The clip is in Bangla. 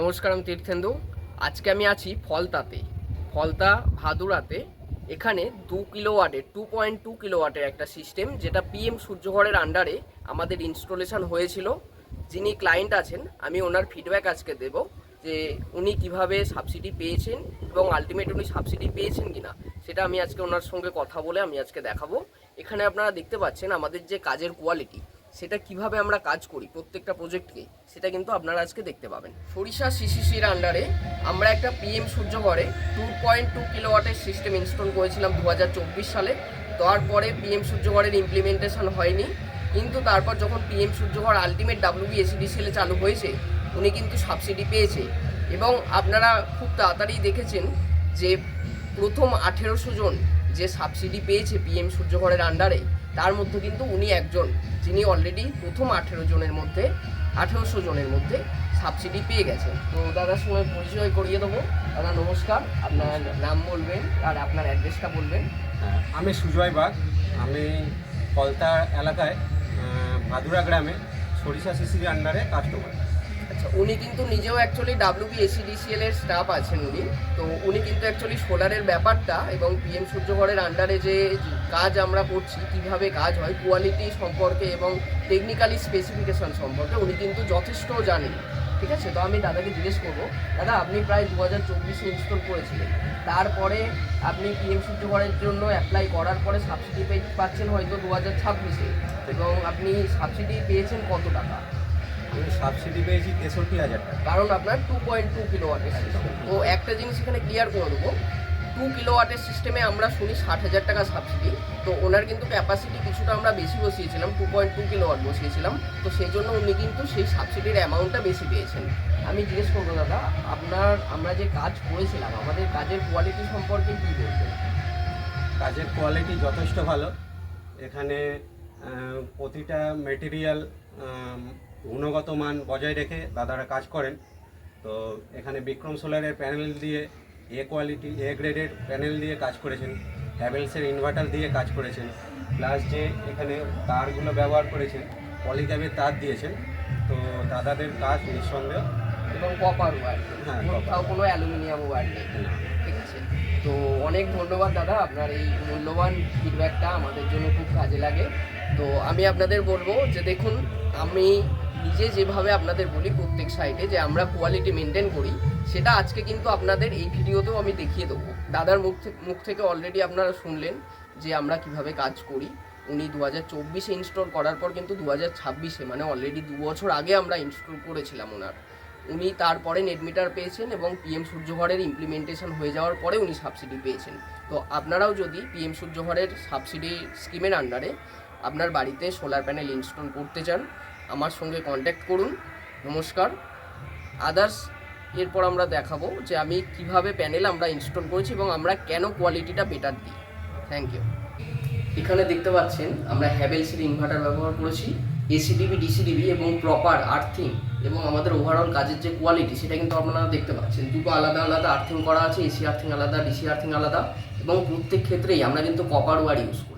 নমস্কার, আমি তীর্থেন্দু। আজকে আমি আছি ফলতা ভাদুরাতে। এখানে 2 কিলোওয়াটের 2.2 কিলোওয়াটের একটা সিস্টেম, যেটা পিএম সূর্যঘরের আন্ডারে আমাদের ইনস্টলেশন হয়েছিল। যিনি ক্লায়েন্ট আছেন, আমি ওনার ফিডব্যাক আজকে দেব যে উনি কিভাবে সাবসিডি পেয়েছেন এবং আলটিমেট উনি সাবসিডি পেয়েছেন কিনা, সেটা আমি আজকে ওনার সঙ্গে কথা বলে আমি আজকে দেখাবো। এখানে আপনারা দেখতে পাচ্ছেন আমাদের যে কাজের কোয়ালিটি, সেটা কিভাবে আমরা কাজ করি প্রত্যেকটা প্রজেক্টকে, সেটা কিন্তু আপনারা আজকে দেখতে পাবেন। সরিষা সিসিসির আন্ডারে আমরা একটা পিএম সূর্যঘরে 2.2 কিলোওয়াটের সিস্টেম ইনস্টল করেছিলাম 2024 সালে। তারপরে পিএম সূর্যঘরের ইমপ্লিমেন্টেশন হয়নি, কিন্তু তারপর যখন পিএম সূর্যঘর আলটিমেট WBSEDCL চালু হয়েছে, উনি কিন্তু সাবসিডি পেয়েছে। এবং আপনারা খুব তাড়াতাড়ি দেখেছেন যে প্রথম 1800 জন যে সাবসিডি পেয়েছে পিএম সূর্যঘরের আন্ডারে, তার মধ্যে কিন্তু উনি একজন, যিনি অলরেডি প্রথম 1800 জনের মধ্যে সাবসিডি পেয়ে গেছেন। তো দাদার সঙ্গে পরিচয় করিয়ে দেবো। দাদা নমস্কার, আপনার নাম বলবেন আর আপনার অ্যাড্রেসটা বলবেন। আমি সুজয় বাগ। আমি কলতা এলাকায় ভাদুরা গ্রামে সরিষা সিসির আন্ডারে কাস্টমার। আচ্ছা, উনি কিন্তু নিজেও অ্যাকচুয়ালি WBSEDCL এর স্টাফ আছেন উনি। তো উনি কিন্তু অ্যাকচুয়ালি সোলারের ব্যাপারটা এবং পিএম সূর্যঘরের আন্ডারে যে কাজ আমরা করছি, কিভাবে কাজ হয়, কোয়ালিটি সম্পর্কে এবং টেকনিক্যালি স্পেসিফিকেশন সম্পর্কে উনি কিন্তু যথেষ্ট জানেন। ঠিক আছে, তো আমি দাদাকে জিজ্ঞেস করবো, দাদা আপনি প্রায় 2024-এ ইনস্টল করেছিলেন, তারপরে আপনি পিএম সূর্যঘরের জন্য অ্যাপ্লাই করার পরে সাবসিডি পাচ্ছেন হয়তো 2026-এ, এবং আপনি সাবসিডি পেয়েছেন কত টাকা? আমি সাবসিডি পেয়েছি 63,000 টাকা। কারণ আপনার 2.2 কিলোওয়াটের সিস্টেম। তো একটা জিনিস এখানে ক্লিয়ার করে দেবো, 2 কিলোওয়াটের সিস্টেমে আমরা শুনি 60,000 টাকা সাবসিডি। তো ওনার কিন্তু ক্যাপাসিটি কিছুটা আমরা বেশি বসিয়েছিলাম, 2.2 কিলোওয়াট বসিয়েছিলাম। তো সেই জন্য উনি কিন্তু সেই সাবসিডির অ্যামাউন্টটা বেশি পেয়েছেন। আমি জিজ্ঞেস করবো দাদা, আমরা যে কাজ করেছিলাম, আমাদের কাজের কোয়ালিটি সম্পর্কে কী বলবেন? কাজের কোয়ালিটি যথেষ্ট ভালো। এখানে প্রতিটা মেটেরিয়াল গুণগত মান বজায় রেখে দাদারা কাজ করেন। তো এখানে বিক্রম সোলারের প্যানেল দিয়ে কোয়ালিটি গ্রেডের প্যানেল দিয়ে কাজ করেছেন, হ্যাভেলসের ইনভার্টার দিয়ে কাজ করেছেন, প্লাস যে এখানে তারগুলো ব্যবহার করেছেন পলিক্যাবের তার দিয়েছেন। তো দাদাদের কাজ নিঃসন্দেহ। এবং কপার ওয়ার, হ্যাঁ, কোথাও কোনো অ্যালুমিনিয়াম ওয়ার নেই। ঠিক আছে, তো অনেক ধন্যবাদ দাদা, আপনার এই মূল্যবান ফিডব্যাকটা আমাদের জন্য খুব কাজে লাগে। তো আমি আপনাদের বলবো যে দেখুন, আমি নিজে যেভাবে আপনাদের বলি প্রত্যেক সাইটে যে আমরা কোয়ালিটি মেনটেন করি, সেটা আজকে কিন্তু আপনাদের এই ভিডিওতেও আমি দেখিয়ে দেবো। দাদার মুখ থেকে অলরেডি আপনারা শুনলেন যে আমরা কিভাবে কাজ করি। উনি 2024-এ ইনস্টল করার পর কিন্তু 2026-এ, মানে অলরেডি 2 বছর আগে আমরা ইনস্টল করেছিলাম ওনার। উনি তারপরে নেট মিটার পেয়েছেন এবং পিএম সূর্যঘরের ইমপ্লিমেন্টেশন হয়ে যাওয়ার পরে উনি সাবসিডি পেয়েছেন। তো আপনারাও যদি পিএম সূর্যঘরের সাবসিডি স্কিমের আন্ডারে আপনার বাড়িতে সোলার প্যানেল ইনস্টল করতে চান, আমার সঙ্গে কন্ট্যাক্ট করুন। নমস্কার। আদার্স এরপর আমরা দেখাবো যে আমি কিভাবে প্যানেল আমরা ইনস্টল করেছি এবং আমরা কেন কোয়ালিটিটা বেটার দিই। Thank you. এখানে দেখতে পাচ্ছেন আমরা হ্যাভেলসের ইনভার্টার ব্যবহার করেছি, এসিডিবি, ডিসিডিবি এবং প্রপার আর্থিং, এবং আমাদের ওভারঅল কাজের যে কোয়ালিটি সেটা কিন্তু আপনারা দেখতে পাচ্ছেন। দুটো আলাদা আলাদা আর্থিং করা আছে, এসি আর্থিং আলাদা, ডিসি আর্থিং আলাদা, এবং প্রত্যেক ক্ষেত্রেই আমরা কিন্তু কপার ওয়্যার ইউজ করি।